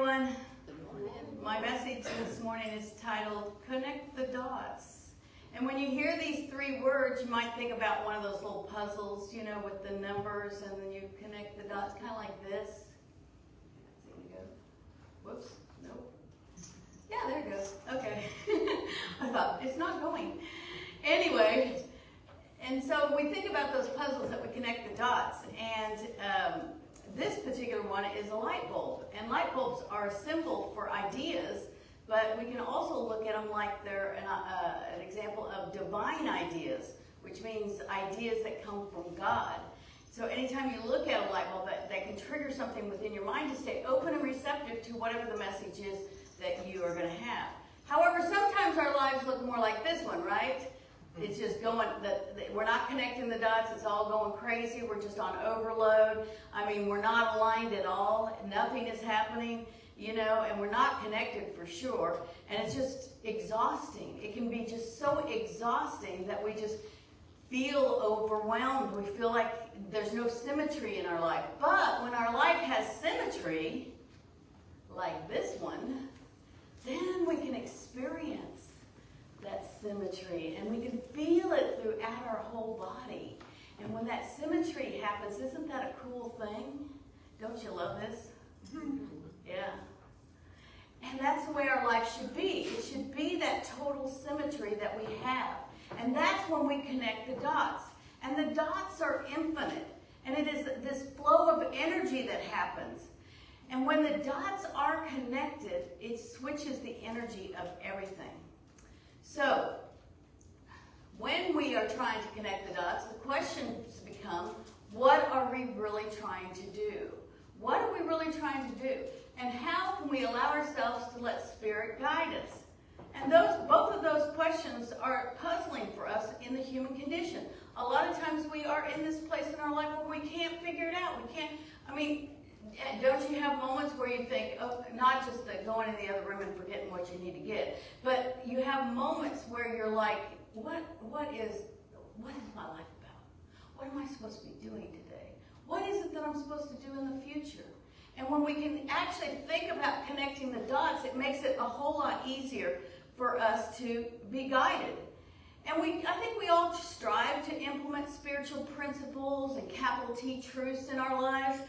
everyone. My message this morning is titled, Connect the Dots. And when you hear these three words, you might think about one of those little puzzles, you know, with the numbers, and then you connect the dots, kind of like this. There you go. Whoops, nope. Yeah, there it goes. Okay. I thought, it's not going. Anyway, and so we think about those puzzles that we connect the dots, and this particular one is a light bulb. And light bulbs are a symbol for ideas, but we can also look at them like they're an example of divine ideas, which means ideas that come from God. So anytime you look at a light bulb, that can trigger something within your mind to stay open and receptive to whatever the message is that you are going to have. However, sometimes our lives look more like this one, right? It's just going, we're not connecting the dots, it's all going crazy, we're just on overload. I mean, we're not aligned at all, nothing is happening, you know, and we're not connected for sure. And it's just exhausting. It can be just so exhausting that we just feel overwhelmed. We feel like there's no symmetry in our life. But when our life has symmetry, like this one, then we can experience that symmetry, and we can feel it throughout our whole body. And when that symmetry happens, isn't that a cool thing? Don't you love this? Yeah. And that's the way our life should be. It should be that total symmetry that we have. And that's when we connect the dots. And the dots are infinite. And it is this flow of energy that happens. And when the dots are connected, it switches the energy of everything. So, when we are trying to connect the dots, the questions become, what are we really trying to do? What are we really trying to do? And how can we allow ourselves to let Spirit guide us? And both of those questions are puzzling for us in the human condition. A lot of times we are in this place in our life where we can't figure it out. Don't you have moments where you think, oh, not just going in the other room and forgetting what you need to get, but you have moments where you're like, what is my life about? What am I supposed to be doing today? What is it that I'm supposed to do in the future? And when we can actually think about connecting the dots, it makes it a whole lot easier for us to be guided. And I think we all strive to implement spiritual principles and capital T truths in our lives.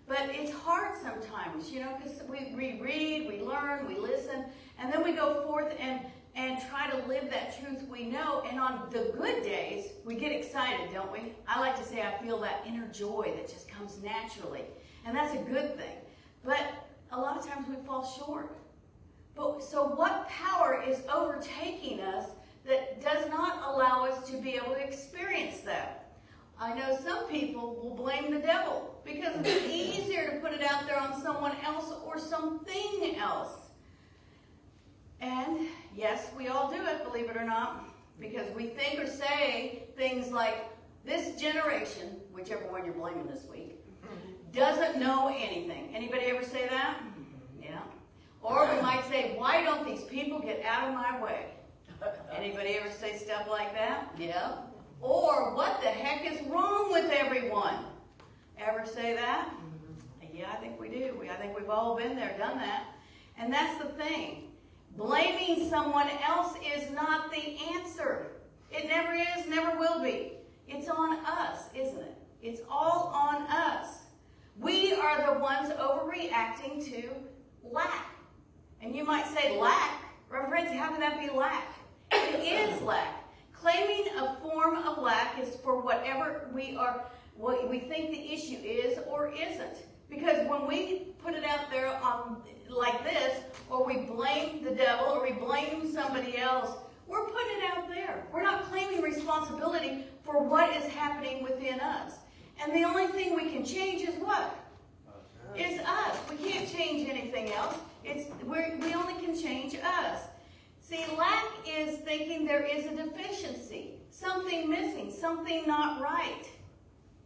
But it's hard sometimes, you know, because we read, we learn, we listen, and then we go forth and try to live that truth we know. And on the good days, we get excited, don't we? I like to say I feel that inner joy that just comes naturally. And that's a good thing. But a lot of times we fall short. So what power is overtaking us that does not allow us to be able to experience that? I know some people will blame the devil because it's easier to put it out there on someone else or something else. And yes, we all do it, believe it or not, because we think or say things like, this generation, whichever one you're blaming this week, doesn't know anything. Anybody ever say that? Yeah. Or we might say, why don't these people get out of my way? Anybody ever say stuff like that? Yeah. Or, what the heck is wrong with everyone? Ever say that? Yeah, I think we do. I think we've all been there, done that. And that's the thing. Blaming someone else is not the answer. It never is, never will be. It's on us, isn't it? It's all on us. We are the ones overreacting to lack. And you might say, lack? Reverend Francie, how can that be lack? It is lack. Claiming a form of lack is for whatever what we think the issue is or isn't. Because when we put it out there like this, or we blame the devil, or we blame somebody else, we're putting it out there. We're not claiming responsibility for what is happening within us. And the only thing we can change is what? Is us. We can't change anything else. We only can change us. See, lack is thinking there is a deficiency, something missing, something not right.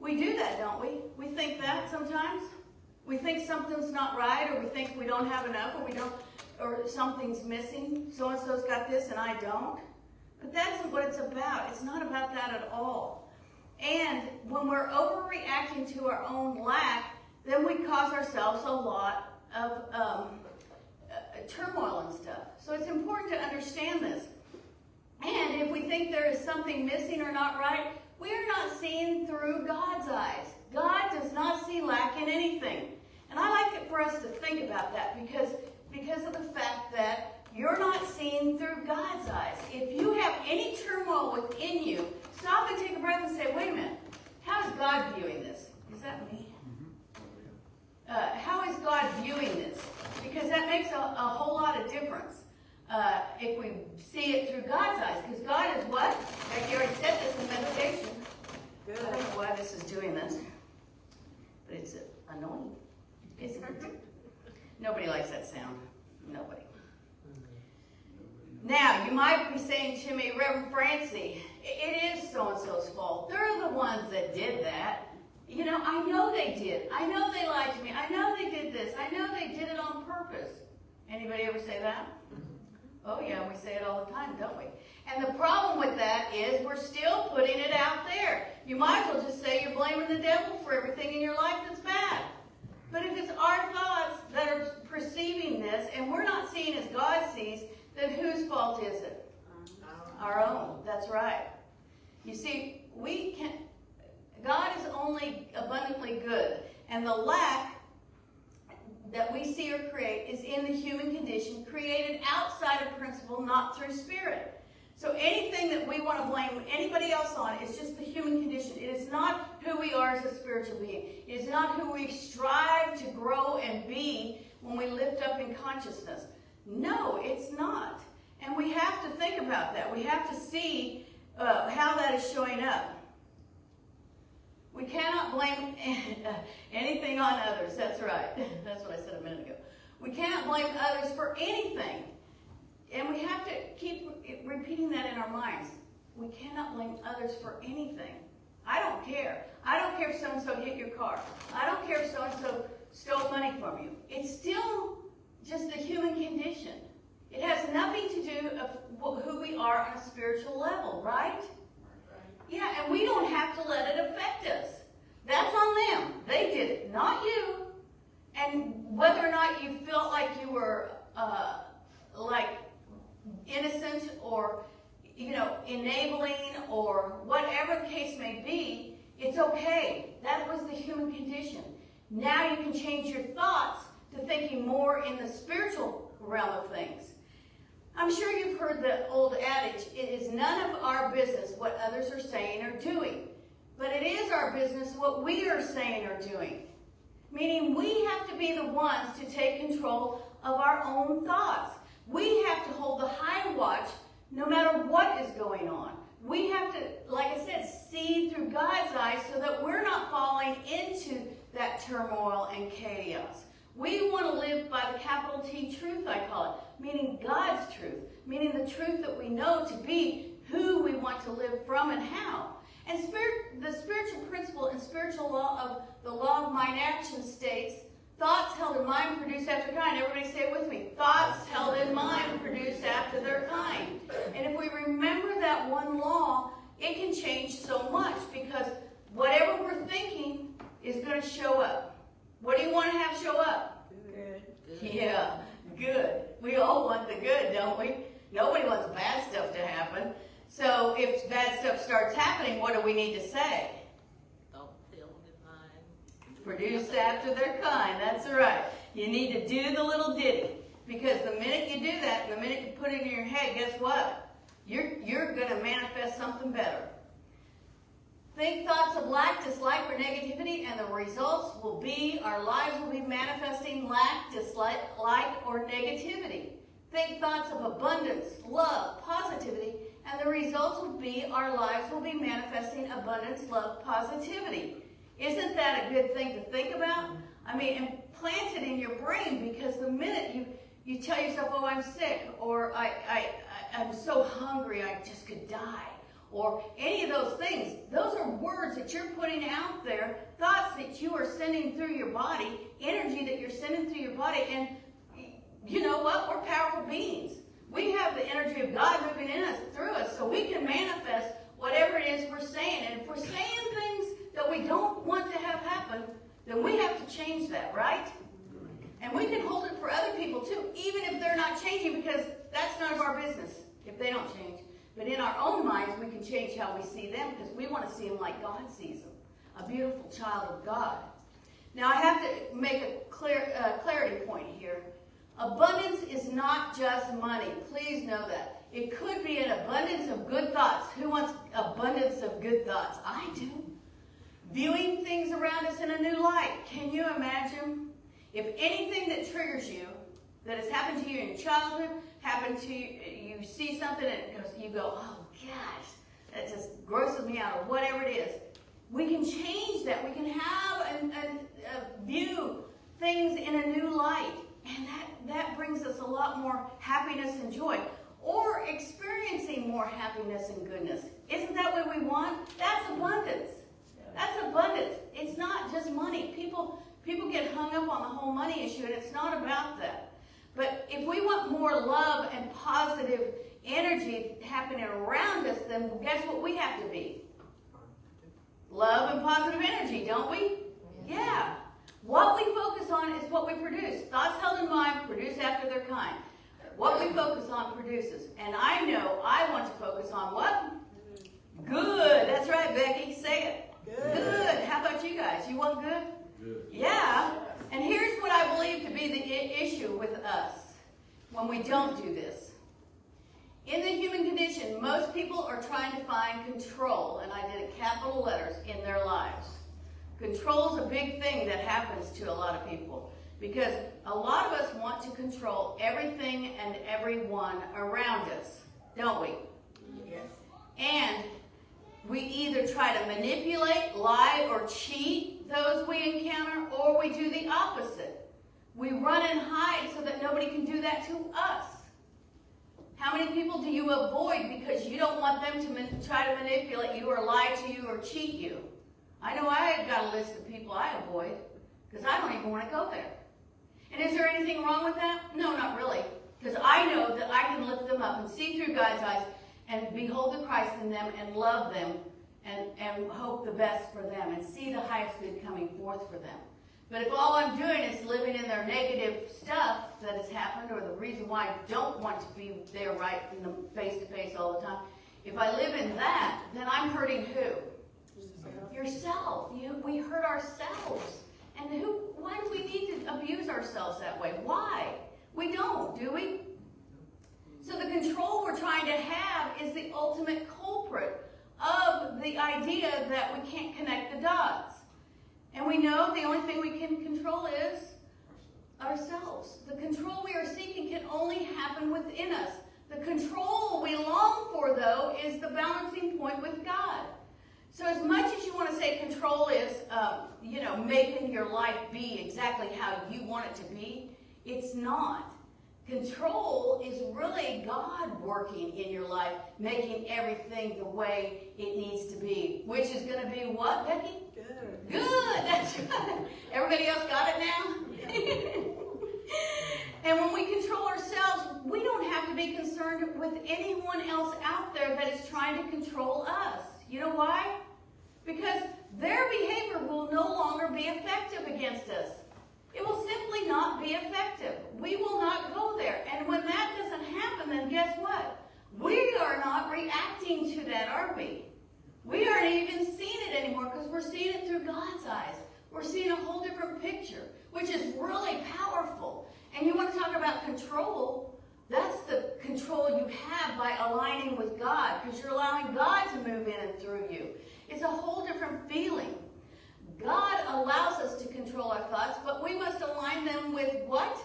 We do that, don't we? We think that sometimes. We think something's not right, or we think we don't have enough, or something's missing. So-and-so's got this and I don't. But that's what it's about. It's not about that at all. And when we're overreacting to our own lack, then we cause ourselves a lot of turmoil and stuff. So it's important to understand this. And if we think there is something missing or not right, we are not seeing through God's eyes. God does not see lack in anything. And I like it for us to think about that because of the fact that you're not seeing through God's eyes. If you have any turmoil within you, stop and take a breath and say, wait a minute, how is God viewing this? Is that me? How is God viewing this? Because that makes a whole lot of difference if we see it through God's eyes. Because God is what? Like you already said this in meditation. Good. I don't know why this is doing this, but it's annoying. Nobody likes that sound. Nobody. Now, you might be saying to me, Reverend Francie, it is so-and-so's fault. They're the ones that did that. You know, I know they did. I know they lied to me. I know they did this. I know they did it on purpose. Anybody ever say that? Oh, yeah, we say it all the time, don't we? And the problem with that is we're still putting it out there. You might as well just say you're blaming the devil for everything in your life that's bad. But if it's our thoughts that are perceiving this and we're not seeing as God sees, then whose fault is it? Our own. That's right. You see, God is only abundantly good. And the lack that we see or create is in the human condition, created outside of principle, not through spirit. So anything that we want to blame anybody else on is just the human condition. It is not who we are as a spiritual being. It is not who we strive to grow and be when we lift up in consciousness. No, it's not. And we have to think about that. We have to see how that is showing up. We cannot blame anything on others. That's right. That's what I said a minute ago. We cannot blame others for anything. And we have to keep repeating that in our minds. We cannot blame others for anything. I don't care. I don't care if so-and-so hit your car. I don't care if so-and-so stole money from you. It's still just the human condition. It has nothing to do with who we are on a spiritual level, right? Yeah, and we don't have to let it affect us. That's on them. They did it, not you. And whether or not you felt like you were like innocent or, you know, enabling or whatever the case may be, it's okay. That was the human condition. Now you can change your thoughts to thinking more in the spiritual realm of things. I'm sure you've heard the old adage, it is none of our business what others are saying or doing, but it is our business what we are saying or doing. Meaning we have to be the ones to take control of our own thoughts. We have to hold the high watch no matter what is going on. We have to, like I said, see through God's eyes so that we're not falling into that turmoil and chaos. We want to live by the capital T truth, I call it, meaning God's truth, meaning the truth that we know to be who we want to live from and how. And the spiritual principle and spiritual law of the law of mind action states, thoughts held in mind produce after kind. Everybody say it with me. Thoughts held in mind produce after their kind. And if we remember that one law, it can change so much because whatever we're thinking is going to show up. What do you want to have show up? Good. Yeah, good. We all want the good, don't we? Nobody wants bad stuff to happen. So if bad stuff starts happening, what do we need to say? Don't feel divine. Produce after their kind. That's right. You need to do the little ditty. Because the minute you do that, the minute you put it in your head, guess what? You're going to manifest something better. Think thoughts of lack, dislike, or negativity, and the results will be, our lives will be manifesting lack, dislike, or negativity. Think thoughts of abundance, love, positivity, and the results will be, our lives will be manifesting abundance, love, positivity. Isn't that a good thing to think about? I mean, and plant it in your brain, because the minute you tell yourself, oh, I'm sick, or I'm so hungry I just could die, or any of those things, those are words that you're putting out there, thoughts that you are sending through your body, energy that you're sending through your body, and you know what? We're powerful beings. We have the energy of God moving in us, through us, so we can manifest whatever it is we're saying. And if we're saying things that we don't want to have happen, then we have to change that, right? And we can hold it for other people too, even if they're not if they don't change. But in our own minds, we can change how we see them because we want to see them like God sees them, a beautiful child of God. Now, I have to make a clarity point here. Abundance is not just money. Please know that. It could be an abundance of good thoughts. Who wants abundance of good thoughts? I do. Viewing things around us in a new light. Can you imagine if anything that triggers you, that has happened to you in your childhood, happened to you, you see something and you go, oh gosh, that just grosses me out, or whatever it is. We can change that. We can have and view things in a new light. And that brings us a lot more happiness and joy. Or experiencing more happiness and goodness. Isn't that what we want? That's abundance. That's abundance. It's not just money. People get hung up on the whole money issue, and it's not about that. But if we want more love and positive energy happening around us, then guess what we have to be? Love and positive energy, don't we? Yeah. What we focus on is what we produce. Thoughts held in mind produce after their kind. What we focus on produces. And I know I want to focus on what? Good. That's right, Becky. Say it. Good. How about you guys? You want good? Good. Yeah. And here's what I believe to be the issue with us when we don't do this. In the human condition, most people are trying to find control, and I did it capital letters, in their lives. Control is a big thing that happens to a lot of people because a lot of us want to control everything and everyone around us, don't we? Yes. And we either try to manipulate, lie, or cheat those we encounter, or we do the opposite. We run and hide so that nobody can do that to us. How many people do you avoid because you don't want them to try to manipulate you or lie to you or cheat you? I know I've got a list of people I avoid because I don't even want to go there. And is there anything wrong with that? No, not really. Because I know that I can lift them up and see through God's eyes and behold the Christ in them and love them and hope the best for them and see the highest good coming forth for them. But if all I'm doing is living in their negative stuff that has happened, or the reason why I don't want to be there right in the face-to-face all the time, if I live in that, then I'm hurting who? Yourself. We hurt ourselves. And why do we need to abuse ourselves that way? Why? We don't, do we? So the control we're trying to have is the ultimate culprit of the idea that we can't connect the dots. And we know the only thing we can control is ourselves. The control we are seeking can only happen within us. The control we long for, though, is the balancing point with God. So as much as you want to say control is, making your life be exactly how you want it to be, it's not. Control is really God working in your life, making everything the way it needs to be. Which is going to be what, Becky? Good. Good, that's right. Everybody else got it now? And when we control ourselves, we don't have to be concerned with anyone else out there that is trying to control us. You know why? Because their behavior will no longer be effective against us. It will simply not be effective. We will not go there. And when that doesn't happen, then guess what? We are not reacting to that, are we? We aren't even seeing it anymore because we're seeing it through God's eyes. We're seeing a whole different picture, which is really powerful. And you want to talk about control, that's the control you have by aligning with God, because you're allowing God to move in and through you. It's a whole different feeling. God allows us to control our thoughts, but we must align them with what?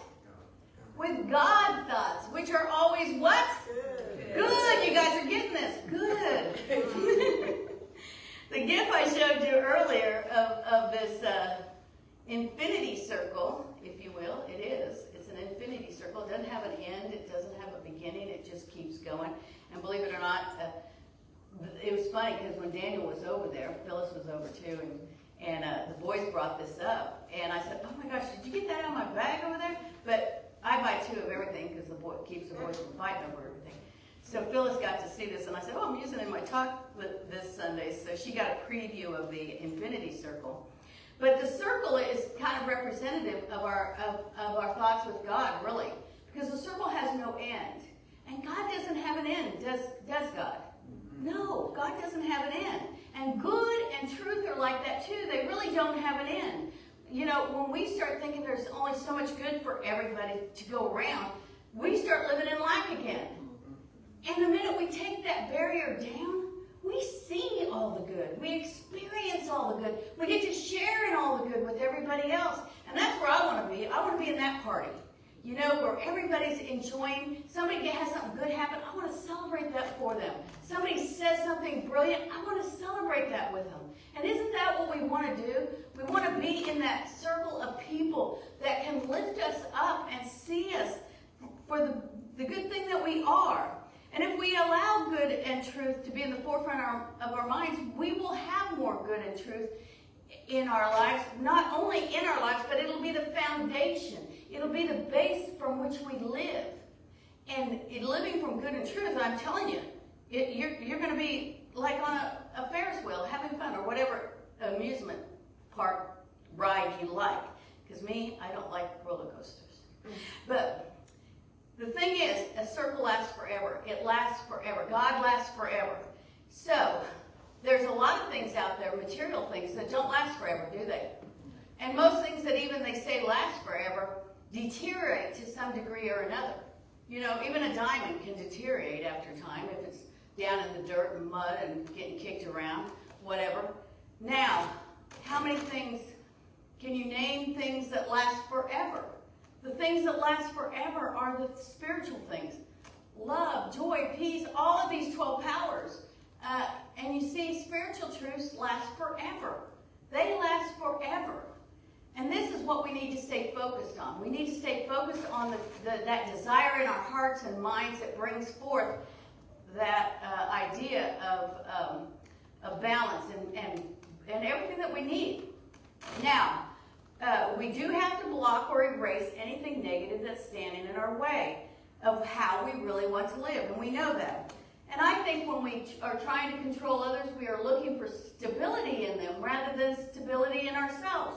With God thoughts, which are always what? Good. Good. You guys are getting this. Good. The gift I showed you earlier of this infinity circle, if you will, it is. It's an infinity circle. It doesn't have an end. It doesn't have a beginning. It just keeps going. And believe it or not, it was funny because when Daniel was over there, Phyllis was over too, and the boys brought this up. And I said, oh my gosh, did you get that out of my bag over there? But I buy two of everything because the boy keeps the boys from fighting over everything. So Phyllis got to see this, and I said, oh, I'm using it in my talk this Sunday. So she got a preview of the infinity circle. But the circle is kind of representative of our thoughts with God, really. Because the circle has no end. And God doesn't have an end, does God? No, God doesn't have an end. And good and truth are like that too. They really don't have an end. You know, when we start thinking there's only so much good for everybody to go around, we start living in lack again. And the minute we take that barrier down, we see all the good. We experience all the good. We get to share in all the good with everybody else. And that's where I want to be. I want to be in that party. You know, where everybody's enjoying. Somebody has something good happen. I want to celebrate that for them. Somebody says something brilliant. I want to celebrate that with them. And isn't that what we want to do? We want to be in that circle of people that can lift us up and see us for the good thing that we are. And if we allow good and truth to be in the forefront of our minds, we will have more good and truth in our lives. Not only in our lives, but it'll be the foundation. It'll be the base from which we live. And in living from good and truth, I'm telling you, you're going to be like on a Ferris wheel, having fun, or whatever amusement park ride you like. Because me, I don't like roller coasters. But the thing is, a circle lasts forever. It lasts forever. God lasts forever. So, there's a lot of things out there, material things, that don't last forever, do they? And most things that even they say last forever deteriorate to some degree or another. You know, even a diamond can deteriorate after time if it's down in the dirt and mud and getting kicked around, whatever. Now, how many things, can you name things that last forever? The things that last forever are the spiritual things. Love, joy, peace, all of these 12 powers. And you see, spiritual truths last forever. They last forever. And this is what we need to stay focused on. We need to stay focused on that desire in our hearts and minds that brings forth that idea of balance and everything that we need. Now, we do have to block or erase anything negative that's standing in our way of how we really want to live, and we know that. And I think when we are trying to control others, we are looking for stability in them rather than stability in ourselves.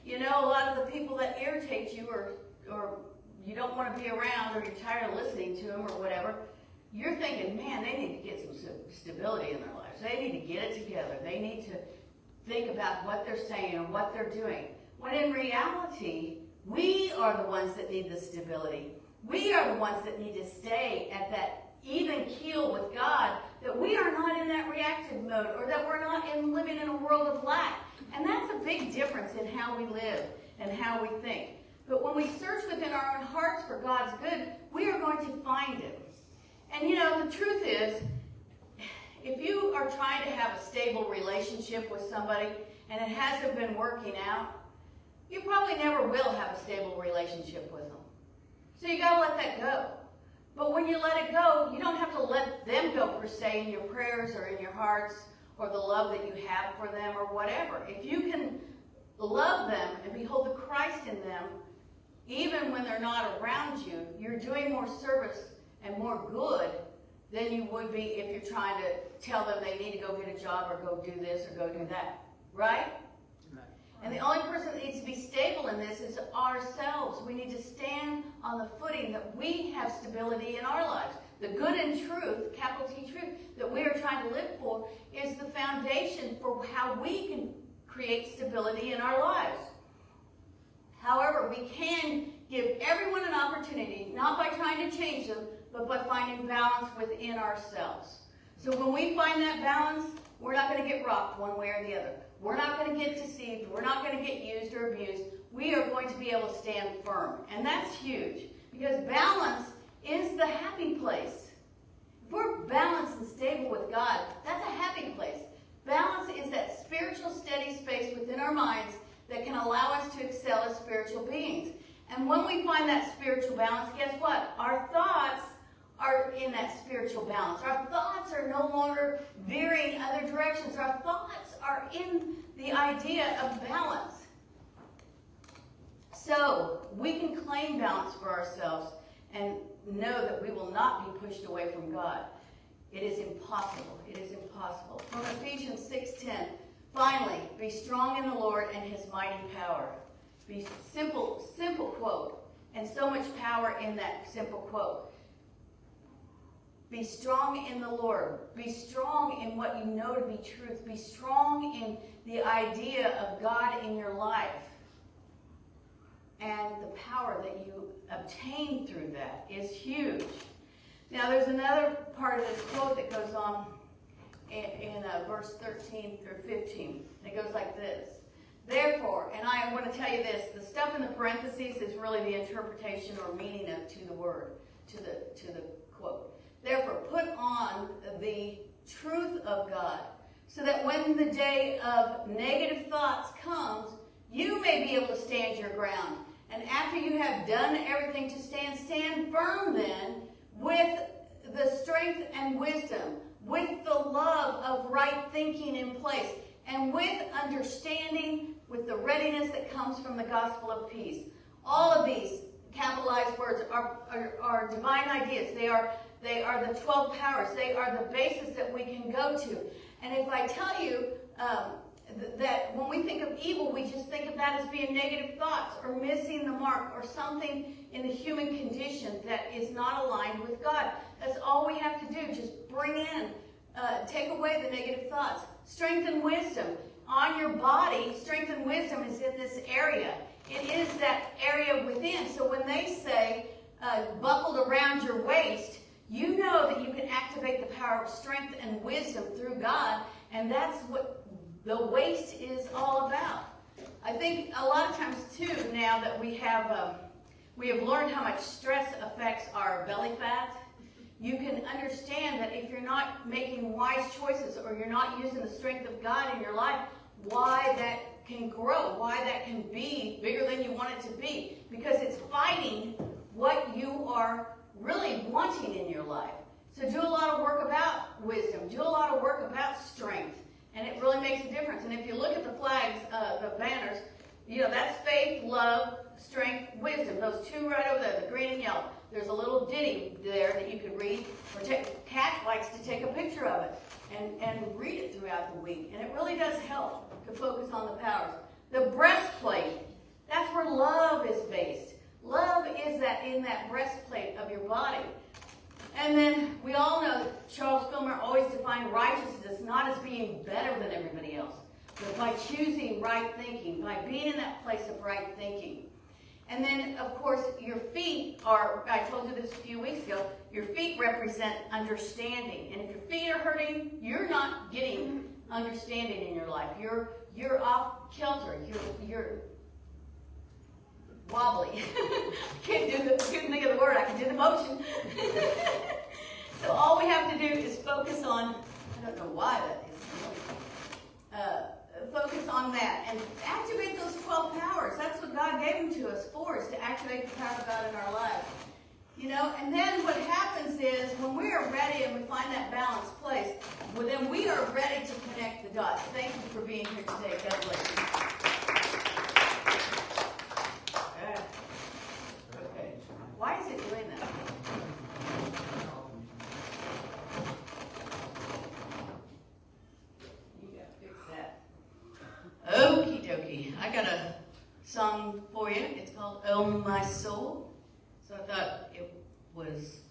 You know, a lot of the people that irritate you or you don't want to be around, or you're tired of listening to them or whatever, you're thinking, man, they need to get some stability in their lives. They need to get it together. They need to think about what they're saying or what they're doing. When in reality, we are the ones that need the stability. We are the ones that need to stay at that even keel with God, that we are not in that reactive mode, or that we're not living in a world of lack. And that's a big difference in how we live and how we think. But when we search within our own hearts for God's good, we are going to find it. And you know, the truth is, if you are trying to have a stable relationship with somebody and it hasn't been working out, you probably never will have a stable relationship with them. So you got to let that go. But when you let it go, you don't have to let them go per se in your prayers or in your hearts or the love that you have for them or whatever. If you can love them and behold the Christ in them, even when they're not around you, you're doing more service and more good than you would be if you're trying to tell them they need to go get a job or go do this or go do that. Right? And the only person that needs to be stable in this is ourselves. We need to stand on the footing that we have stability in our lives. The good and truth, capital T truth, that we are trying to live for is the foundation for how we can create stability in our lives. However, we can give everyone an opportunity, not by trying to change them, but by finding balance within ourselves. So when we find that balance, we're not going to get rocked one way or the other. We're not going to get deceived. We're not going to get used or abused. We are going to be able to stand firm. And that's huge, because balance is the happy place. If we're balanced and stable with God, that's a happy place. Balance is that spiritual steady space within our minds that can allow us to excel as spiritual beings. And when we find that spiritual balance, guess what? Our thoughts are in that spiritual balance. Our thoughts are no longer veering other directions. Our thoughts are in the idea of balance. So we can claim balance for ourselves and know that we will not be pushed away from God. It is impossible. It is impossible. From Ephesians 6:10, finally, be strong in the Lord and his mighty power. Be simple quote, and so much power in that simple quote. Be strong in the Lord. Be strong in what you know to be truth. Be strong in the idea of God in your life and the power that you obtain through that is huge. Now, there's another part of this quote that goes on in verse 13 through 15. It goes like this. Therefore, and I want to tell you this, the stuff in the parentheses is really the interpretation or meaning to the word, to the quote. Therefore, put on the truth of God, so that when the day of negative thoughts comes, you may be able to stand your ground. And after you have done everything to stand, stand firm then with the strength and wisdom, with the love of right thinking in place, and with understanding, with the readiness that comes from the gospel of peace. All of these capitalized words are divine ideas. They are the 12 powers. They are the basis that we can go to. And if I tell you that when we think of evil, we just think of that as being negative thoughts or missing the mark or something in the human condition that is not aligned with God. That's all we have to do. Just bring in, take away the negative thoughts. Strength and wisdom. On your body, strength and wisdom is in this area. It is that area within. So when they say buckled around your waist, you know that you can activate the power of strength and wisdom through God, and that's what the waist is all about. I think a lot of times too, now that we have learned how much stress affects our belly fat, you can understand that if you're not making wise choices or you're not using the strength of God in your life, why that can grow, why that can be bigger than you want it to be, because it's fighting what you are really wanting in your life. So do a lot of work about wisdom, do a lot of work about strength, and it really makes a difference. And if you look at the flags, the banners, you know, that's faith, love, strength, wisdom. Those two right over there, the green and yellow. There's a little ditty there that you could read, or Kat likes to take a picture of it and read it throughout the week. And it really does help to focus on the powers. The breastplate, that's where love is based. Love is that in that breastplate of your body. And then we all know that Charles Filmer always defined righteousness not as being better than everybody else, but by choosing right thinking, by being in that place of right thinking. And then, of course, your feet are, I told you this a few weeks ago, your feet represent understanding. And if your feet are hurting, you're not getting understanding in your life. You're off kilter. You're wobbly. Couldn't think of the word. I can do the motion. So all we have to do is focus on, I don't know why that is. Focus on that and activate those 12 powers. That's what God gave them to us for, is to activate the power of God in our lives. You know, and then what happens is when we are ready and we find that balanced place, well, then we are ready to connect the dots. Thank you for being here today. God bless you. Okay. Why is it doing that? Okie dokie. I got a song for you. It's called Oh My Soul. So I thought it was